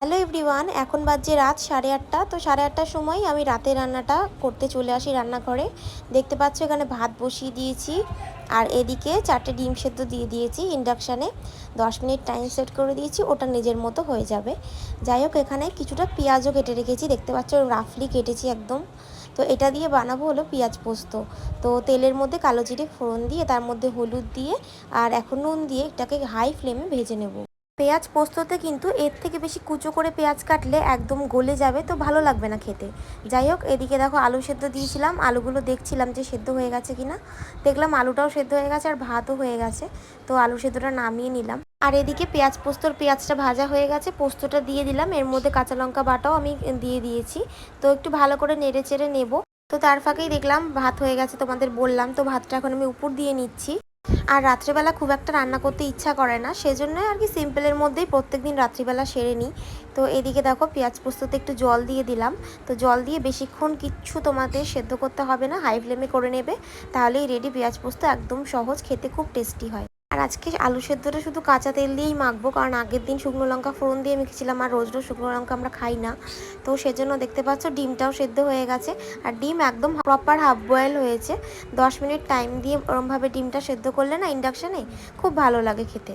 Hello everyone, এখন বাজে রাত 8:30। তো 8:30টার সময় আমি রাতের রান্নাটা করতে চলে আসি রান্নাঘরে। দেখতে পাচ্ছ এখানে ভাত বসিয়ে দিয়েছি, আর এদিকে 4টে ডিম সেদ্ধ দিয়ে দিয়েছি ইন্ডাকশানে। 10 মিনিট টাইম সেট করে দিয়েছি, ওটা নিজের মতো হয়ে যাবে। যাই হোক, এখানে কিছুটা পেঁয়াজও কেটে রেখেছি, দেখতে পাচ্ছ রাফলি কেটেছি একদম। তো এটা দিয়ে বানাবো হলো পেঁয়াজ পোস্ত। তো তেলের মধ্যে কালো জিরে ফোড়ন দিয়ে তার মধ্যে হলুদ দিয়ে আর এখন নুন দিয়ে এটাকে হাই ফ্লেমে ভেজে নেব। পেঁয়াজ পোস্ততে কিন্তু এর থেকে বেশি কুচো করে পেঁয়াজ কাটলে একদম গলে যাবে, তো ভালো লাগবে না খেতে। যাই হোক, এদিকে দেখো আলু সেদ্ধ দিয়েছিলাম, আলুগুলো দেখছিলাম যে সেদ্ধ হয়ে গেছে কিনা। দেখলাম আলুটাও সেদ্ধ হয়ে গেছে আর ভাতও হয়ে গেছে। তো আলু সেদ্ধটা নামিয়ে নিলাম। আর এদিকে পেঁয়াজটা ভাজা হয়ে গেছে, পোস্তটা দিয়ে দিলাম। এর মধ্যে কাঁচা লঙ্কা বাটাও আমি দিয়ে দিয়েছি। তো একটু ভালো করে নেড়ে চেড়ে নেব। তো তার ফাঁকেই দেখলাম ভাত হয়ে গেছে, তোমাদের বললাম। তো ভাতটা এখন আমি উপর দিয়ে নিচ্ছি। আর রাত্রেবেলা খুব একটা রান্না করতে ইচ্ছা করে না, সেজন্যই আর কি সিম্পলের মধ্যেই প্রত্যেকদিন রাত্রিবেলা সেরে নিই। তো এদিকে দেখো পেঁয়াজ পোস্ততে একটু জল দিয়ে দিলাম। তো জল দিয়ে বেশিক্ষণ কিচ্ছু তোমাদের সেদ্ধ করতে হবে না, হাই ফ্লেমে করে নেবে, তাহলেই রেডি পেঁয়াজ পোস্ত। একদম সহজ, খেতে খুব টেস্টি হয়। আর আজকে আলু সেদ্ধটা শুধু কাঁচা তেল দিয়েই মাখবো, কারণ আগের দিন শুকনো লঙ্কা ফোড়ন দিয়ে মেখেছিলাম, আর রোজ রোজ শুকনো লঙ্কা আমরা খাই না। তো সেজন্য দেখতে পাচ্ছ ডিমটাও সেদ্ধ হয়ে গেছে। আর ডিম একদম প্রপার হাফ বয়েল হয়েছে। 10 মিনিট টাইম দিয়ে ওরমভাবে ডিমটা সেদ্ধ করলে না ইন্ডাকশানে, খুব ভালো লাগে খেতে।